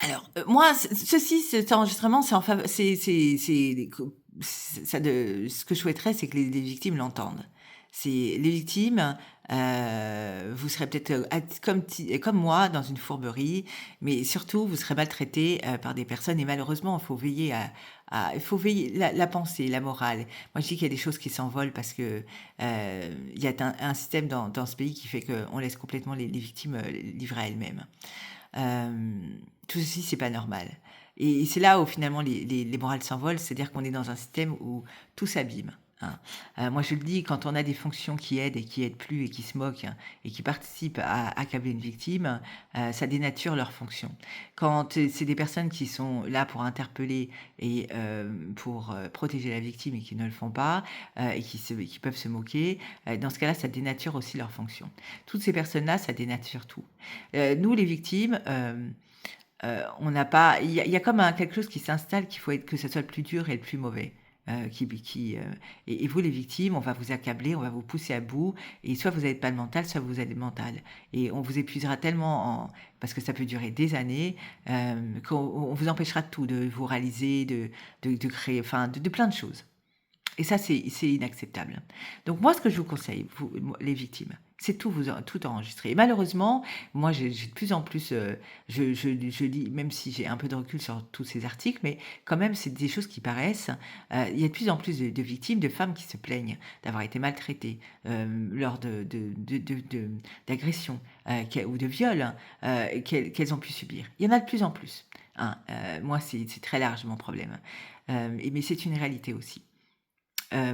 Alors, moi, cet enregistrement, c'est en fav c'est des co c ça de ce que je souhaiterais, c'est que les victimes l'entendent. C'est les victimes, vous serez peut-être, at comme moi dans une fourberie, mais surtout vous serez maltraités, par des personnes et malheureusement, il faut veiller il faut veiller la pensée, la morale. Moi, je dis qu'il y a des choses qui s'envolent parce que, il y a un système dans ce pays qui fait qu'on laisse complètement les victimes, livrées à elles-mêmes. Tout ceci, c'est pas normal et c'est là où finalement les morales s'envolent, c'est-à-dire qu'on est dans un système où tout s'abîme, hein. Moi, je le dis, quand on a des fonctions qui aident et qui aident plus et qui se moquent, hein, et qui participent à accabler une victime, ça dénature leur fonction. Quand, c'est des personnes qui sont là pour interpeller et pour, protéger la victime et qui ne le font pas, et qui peuvent se moquer, dans ce cas-là, ça dénature aussi leur fonction. Toutes ces personnes-là, ça dénature tout. Nous les victimes, on n'a pas il y a comme un quelque chose qui s'installe qu'il faut être que ça soit le plus dur et le plus mauvais, et vous les victimes, on va vous accabler, on va vous pousser à bout et soit vous n'avez pas le mental, soit vous avez le mental et on vous épuisera tellement parce que ça peut durer des années, qu'on vous empêchera de tout, de vous réaliser, de créer, enfin de plein de choses. Et ça, c'est inacceptable. Donc moi, ce que je vous conseille, vous, les victimes, c'est tout enregistrer. Et malheureusement, moi, j'ai de plus en plus, je lis, même si j'ai un peu de recul sur tous ces articles, mais quand même, c'est des choses qui paraissent. Il y a de plus en plus de victimes, de femmes qui se plaignent d'avoir été maltraitées lors d'agressions ou de viols, hein, qu'elles ont pu subir. Il y en a de plus en plus, hein. Moi, c'est très large mon problème. Mais c'est une réalité aussi.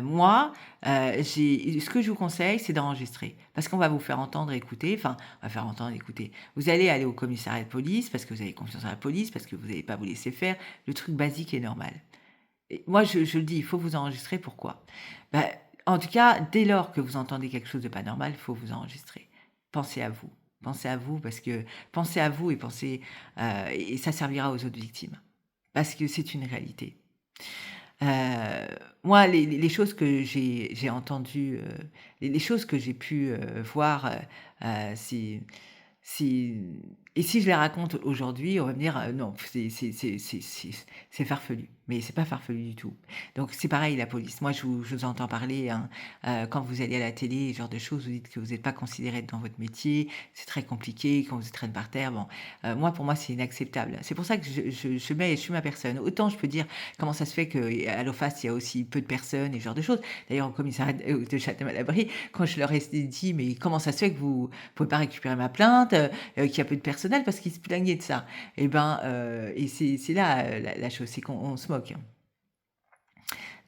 Moi, j'ai ce que je vous conseille, c'est d'enregistrer. Parce qu'on va vous faire entendre, écouter, enfin, on va faire entendre, écouter. Vous allez aller au commissariat de police parce que vous avez confiance en la police, parce que vous n'allez pas vous laisser faire, le truc basique et normal. Et moi, je le dis, il faut vous enregistrer. Pourquoi? Bah, en tout cas, dès lors que vous entendez quelque chose de pas normal, il faut vous enregistrer. Pensez à vous. Pensez à vous parce que pensez à vous et et ça servira aux autres victimes. Parce que c'est une réalité. Moi, les choses que j'ai entendues, les choses que j'ai pu, voir, si et si je les raconte aujourd'hui, on va me dire: «Non, c'est farfelu», mais c'est pas farfelu du tout. Donc c'est pareil la police. Moi, je vous entends parler, hein, quand vous allez à la télé, ce genre de choses, vous dites que vous n'êtes pas considéré dans votre métier, c'est très compliqué, quand vous êtes traîne par terre, bon, moi, pour moi, c'est inacceptable. C'est pour ça que je suis ma personne. Autant je peux dire: «Comment ça se fait qu'à l'OFAS, il y a aussi peu de personnes?» et ce genre de choses. D'ailleurs, au commissariat de Châtenay-Malabry, quand je leur ai dit: «Mais comment ça se fait que vous pouvez pas récupérer ma plainte, qu'il y a peu de personnel?» parce qu'ils se plaignaient de ça. Et ben, et c'est là, la chose, c'est qu'on se moque.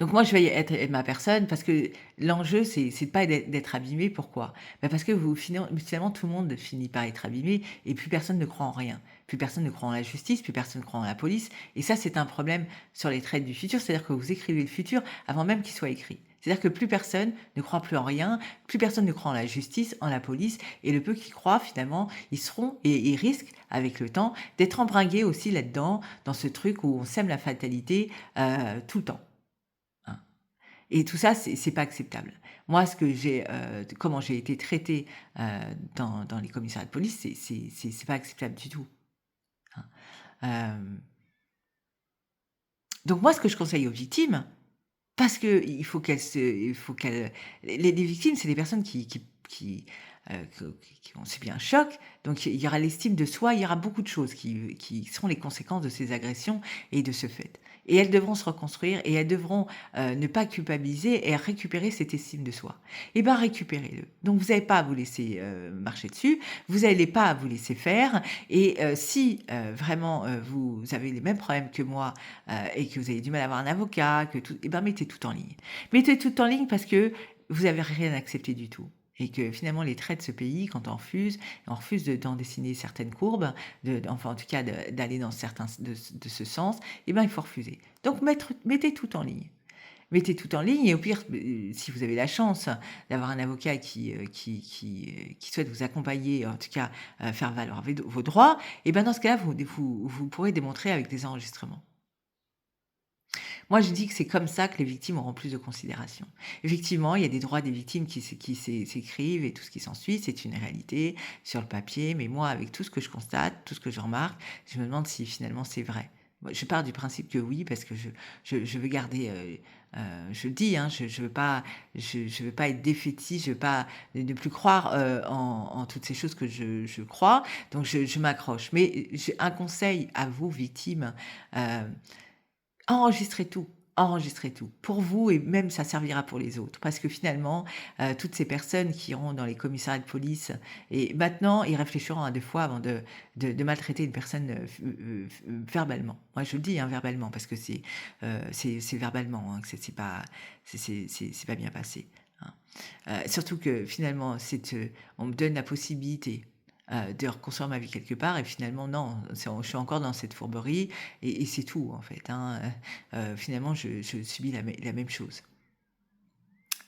Donc moi, je vais être ma personne parce que l'enjeu, c'est pas d'être abîmé. Pourquoi? Bah, parce que finalement, tout le monde finit par être abîmé et plus personne ne croit en rien. Plus personne ne croit en la justice, plus personne ne croit en la police et ça, c'est un problème sur les traits du futur. C'est-à-dire que vous écrivez le futur avant même qu'il soit écrit. C'est-à-dire que plus personne ne croit plus en rien, plus personne ne croit en la justice, en la police et le peu qui croient, finalement, ils seront et ils risquent, avec le temps, d'être embringués aussi là-dedans, dans ce truc où on sème la fatalité, tout le temps, hein. Et tout ça, c'est pas acceptable. Moi, comment j'ai été traitée, dans les commissariats de police, c'est pas acceptable du tout, hein. Hem, donc moi, ce que je conseille aux victimes, parce il faut qu'elles les victimes, c'est des personnes qui ont subi un choc, donc il y aura l'estime de soi, il y aura beaucoup de choses qui seront les conséquences de ces agressions et de ce fait. Et elles devront se reconstruire et elles devront, ne pas culpabiliser et récupérer cette estime de soi. Et ben, récupérez-le. Donc vous n'avez pas à vous laisser, marcher dessus, vous n'allez pas à vous laisser faire et si, vraiment, vous avez les mêmes problèmes que moi, et que vous avez du mal à avoir un avocat, que tout et ben, mettez tout en ligne. Mettez tout en ligne parce que vous avez rien accepté du tout et que finalement les traits de ce pays, quand on refuse d'en dessiner certaines courbes, enfin en tout cas d'aller dans certains de ce sens, et ben il faut refuser. Donc mettez tout en ligne. Mettez tout en ligne et au pire, si vous avez la chance d'avoir un avocat qui souhaite vous accompagner, en tout cas, faire valoir vos droits, et ben dans ce cas-là, vous pourrez démontrer avec des enregistrements. Moi, je dis que c'est comme ça que les victimes auront plus de considération. Effectivement, il y a des droits des victimes qui s'écrivent et tout ce qui s'ensuit, c'est une réalité sur le papier, mais moi, avec tout ce que je constate, tout ce que je remarque, je me demande si finalement c'est vrai. Moi, je pars du principe que oui, parce que je veux garder, je le dis, hein, je veux pas être défaitiste, je veux pas ne plus croire en toutes ces choses que je crois, donc je m'accroche. Mais j'ai un conseil à vous, victimes, euh, enregistrez tout, enregistrez tout. Pour vous et même ça servira pour les autres. Parce que finalement, toutes ces personnes qui iront dans les commissariats de police et maintenant, ils réfléchiront à 2 fois avant de maltraiter une personne, verbalement. Moi, je le dis, hein, verbalement, parce que c'est verbalement, hein, que c'est pas bien passé, hein. Surtout que finalement, on me donne la possibilité de reconstruire ma vie quelque part et finalement non, je suis encore dans cette fourberie et c'est tout en fait, hein. Finalement, je subis la même chose.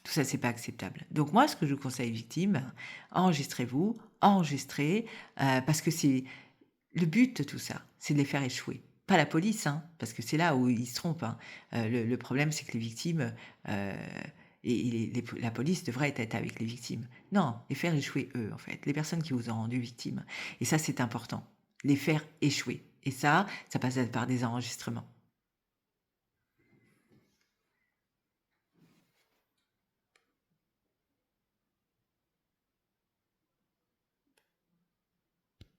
Tout ça, c'est pas acceptable. Donc moi, ce que je conseille aux victimes, enregistrez-vous, enregistrez, parce que c'est le but de tout ça, c'est de les faire échouer. Pas la police, hein, parce que c'est là où ils se trompent, hein. Le problème, c'est que les victimes, la police devrait être avec les victimes. Non, les faire échouer eux, en fait, les personnes qui vous ont rendu victime. Et ça, c'est important, les faire échouer. Et ça passe par des enregistrements.